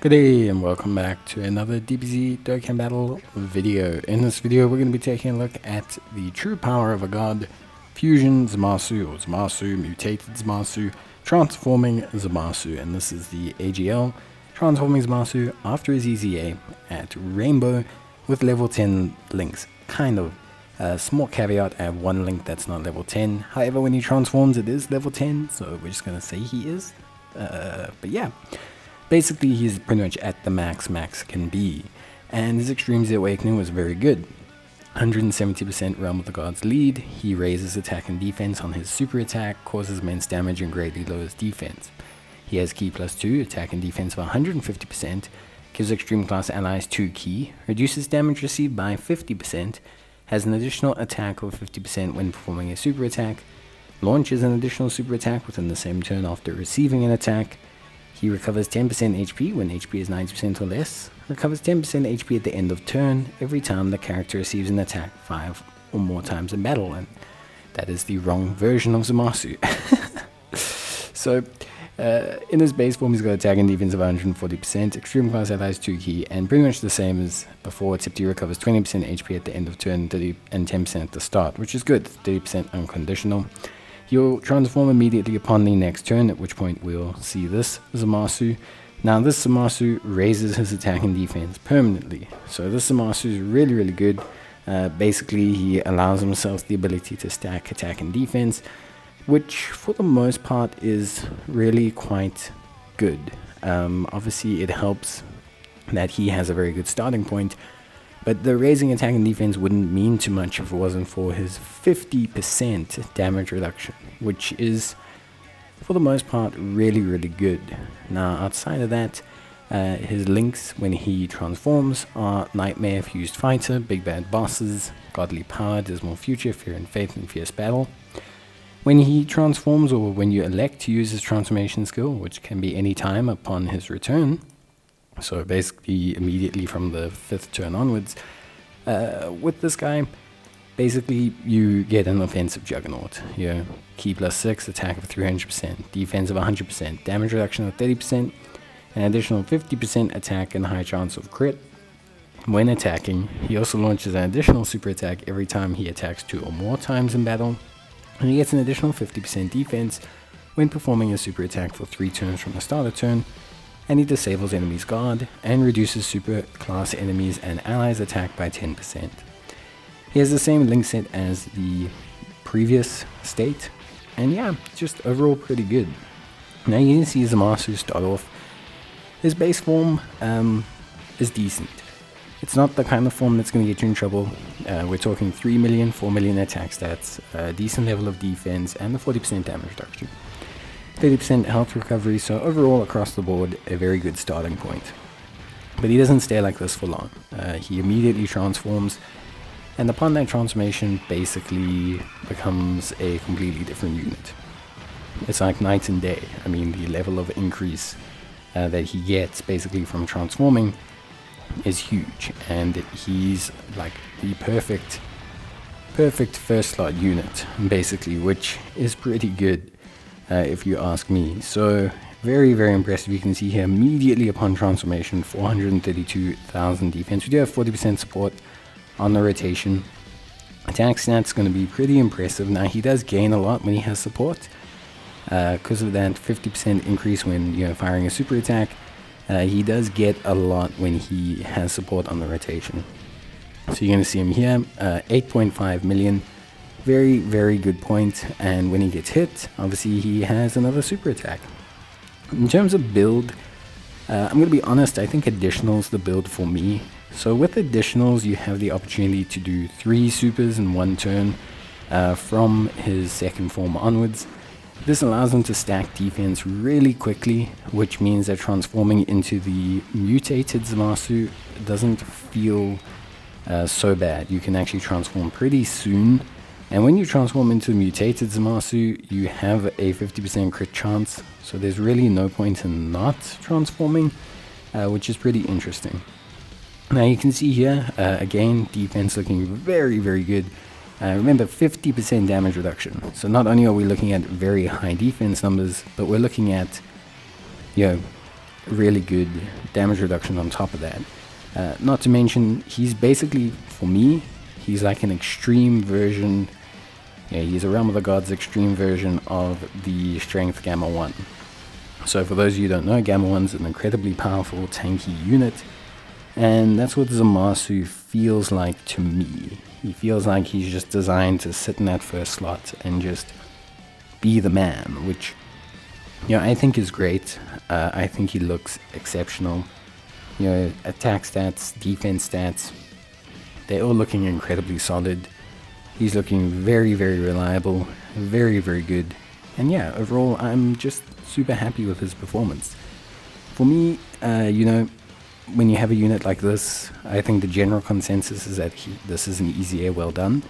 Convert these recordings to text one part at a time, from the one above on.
Good day and welcome back to another DBZ Dokkan battle video. In this video we're going to be taking a look at the true power of a god, Fusion Zamasu or Zamasu, Mutated Zamasu, Transforming Zamasu, and this is the AGL Transforming Zamasu after his EZA at Rainbow with level 10 links. Kind of a small caveat, I have one link that's not level 10, however when he transforms it is level 10, so we're just going to say he is, but yeah. Basically, he's pretty much at the max can be, and his Extreme Z Awakening was very good. 170% Realm of the Gods lead, he raises attack and defense on his super attack, causes immense damage and greatly lowers defense. He has Ki +2, attack and defense of 150%, gives Extreme Class allies 2 Ki, reduces damage received by 50%, has an additional attack of 50% when performing a super attack, launches an additional super attack within the same turn after receiving an attack. He recovers 10% HP when HP is 90% or less, recovers 10% HP at the end of turn every time the character receives an attack 5 or more times in battle, and that is the wrong version of Zamasu. So, in his base form he's got attack and defense of 140%, extreme class allies 2 Ki, and pretty much the same as before, except he recovers 20% HP at the end of turn and 10% at the start, which is good, 30% unconditional. He'll transform immediately upon the next turn, at which point we'll see this Zamasu. Now this Zamasu raises his attack and defense permanently. So this Zamasu is really good. Basically he allows himself the ability to stack attack and defense, which for the most part is really quite good. Obviously it helps that he has a very good starting point, but the raising attack and defense wouldn't mean too much if it wasn't for his 50% damage reduction, which is, for the most part, really good. Now, outside of that, his links when he transforms are Nightmare, Fused Fighter, Big Bad Bosses, Godly Power, Dismal Future, Fear and Faith, and Fierce Battle. When he transforms, or when you elect to use his transformation skill, which can be any time upon his return, so basically immediately from the 5th turn onwards, with this guy, basically you get an offensive juggernaut. Ki +6, attack of 300%, defense of 100%, damage reduction of 30%, an additional 50% attack and high chance of crit. When attacking, he also launches an additional super attack every time he attacks 2 or more times in battle, and he gets an additional 50% defense when performing a super attack for 3 turns from the start of turn, and he disables enemies' guard and reduces super class enemies and allies attack by 10%. He has the same link set as the previous state, and yeah, just overall pretty good. Now you can see Zamasu start off. His base form is decent. It's not the kind of form that's going to get you in trouble. We're talking 3 million, 4 million attack stats, a decent level of defense, and the 40% damage reduction. 30% health recovery, so overall across the board a very good starting point. But he doesn't stay like this for long. He immediately transforms, and upon that transformation basically becomes a completely different unit. It's like night and day. I mean, the level of increase that he gets basically from transforming is huge, and he's like the perfect first slot unit basically, which is pretty good. If you ask me. So very impressive. You can see here immediately upon transformation 432,000 defense. We do have 40% support on the rotation. Attack stats going to be pretty impressive. Now he does gain a lot when he has support because of that 50% increase when firing a super attack. He does get a lot when he has support on the rotation. So you're going to see him here, 8.5 million. Very good point, and when he gets hit, obviously he has another super attack. In terms of build, I'm going to be honest, I think additional's the build for me. So with additionals you have the opportunity to do 3 supers in 1 turn from his second form onwards. This allows him to stack defense really quickly, which means that transforming into the mutated Zamasu doesn't feel so bad. You can actually transform pretty soon. And when you transform into mutated Zamasu, you have a 50% crit chance, so there's really no point in not transforming, which is pretty interesting. Now you can see here, again, defense looking very good. Remember, 50% damage reduction. So not only are we looking at very high defense numbers, but we're looking at, really good damage reduction on top of that. Not to mention, he's basically, for me, he's like an extreme version. Yeah, he's a Realm of the Gods extreme version of the Strength Gamma 1. So for those of you who don't know, Gamma 1's an incredibly powerful tanky unit, and that's what Zamasu feels like to me. He feels like he's just designed to sit in that first slot and just be the man, which, you know, I think is great. I think he looks exceptional. You know, attack stats, defense stats, they're all looking incredibly solid. He's looking very, very reliable, very, very good. And yeah, overall, I'm just super happy with his performance. For me, you know, when you have a unit like this, I think the general consensus is that this is an easy A well done.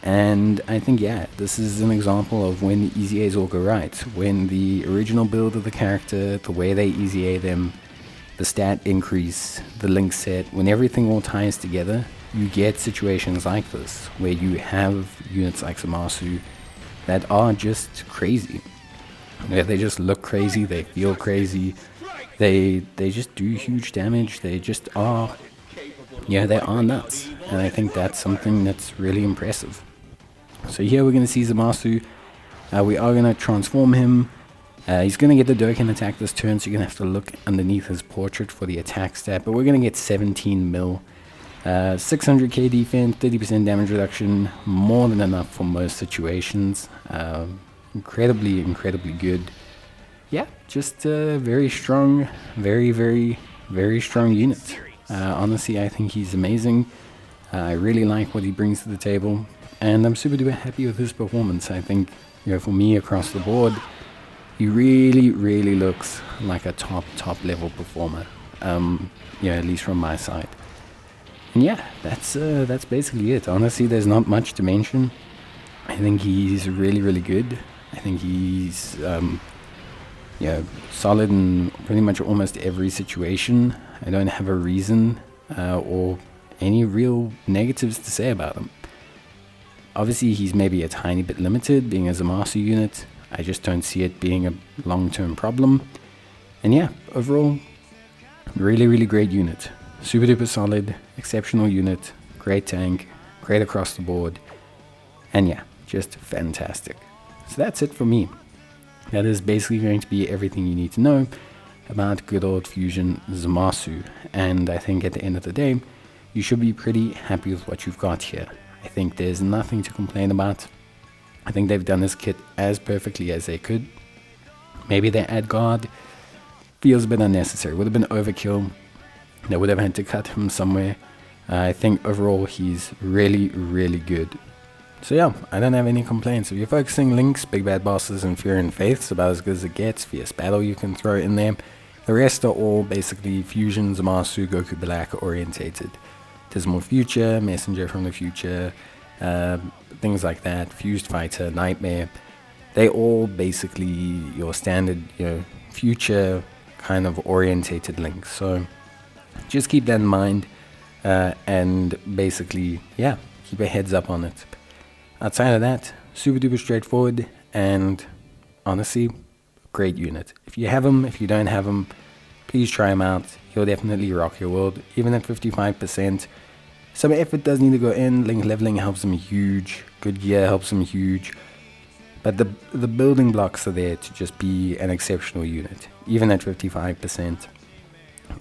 And I think, yeah, this is an example of when the easy A's all go right. When the original build of the character, the way they easy A them, the stat increase, the link set, when everything all ties together, you get situations like this, where you have units like Zamasu that are just crazy. They just look crazy, they feel crazy, they just do huge damage, they just are, yeah, they are nuts. And I think that's something that's really impressive. So here we're going to see Zamasu. We are going to transform him. He's going to get the Dokkan attack this turn, so you're going to have to look underneath his portrait for the attack stat. But we're going to get 17 mil. 600k defense, 30% damage reduction, more than enough for most situations. Incredibly, incredibly good. Yeah, just a very strong, very, very, very strong unit. Honestly, I think he's amazing. I really like what he brings to the table, and I'm super duper happy with his performance. I think, you know, for me across the board, he really, really looks like a top level performer. You know, at least from my side. And yeah, that's basically it. Honestly, there's not much to mention. I think he's really, really good. I think he's you know, solid in pretty much almost every situation. I don't have a reason or any real negatives to say about him. Obviously, he's maybe a tiny bit limited, being a Zamasu unit. I just don't see it being a long-term problem. And yeah, overall, really, really great unit. Super duper solid, exceptional unit, great tank, great across the board, and yeah, just fantastic. So that's it for me. That is basically going to be everything you need to know about good old Fusion Zamasu, and I think at the end of the day, you should be pretty happy with what you've got here. I think there's nothing to complain about. I think they've done this kit as perfectly as they could. Maybe their add guard feels a bit unnecessary, would have been overkill. They would have had to cut him somewhere. I think overall he's really, really good. So yeah, I don't have any complaints. If you're focusing links, big bad bosses, and Fear and Faith's about as good as it gets. Fierce Battle you can throw in there. The rest are all basically Fusion, Zamasu, Goku Black orientated. Dismal Future, Messenger from the Future, things like that. Fused Fighter, Nightmare. They all basically your standard, you know, future kind of orientated links. So just keep that in mind, and basically, yeah, keep your heads up on it. Outside of that, super duper straightforward, and honestly, great unit. If you have them, if you don't have them, please try them out. He'll definitely rock your world, even at 55%. Some effort does need to go in. Link leveling helps him huge. Good gear helps him huge. But the building blocks are there to just be an exceptional unit, even at 55%.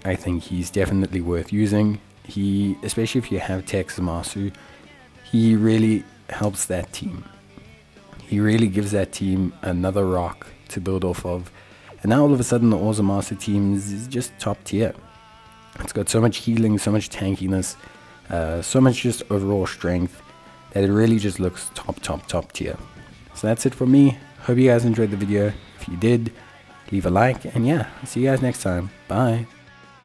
I think he's definitely worth using. He, especially if you have Tech Zamasu, he really helps that team. He really gives that team another rock to build off of. And now all of a sudden the All Zamasu team is just top tier. It's got so much healing, so much tankiness, so much just overall strength that it really just looks top tier. So that's it from me. Hope you guys enjoyed the video. If you did, leave a like, and yeah, I'll see you guys next time. Bye.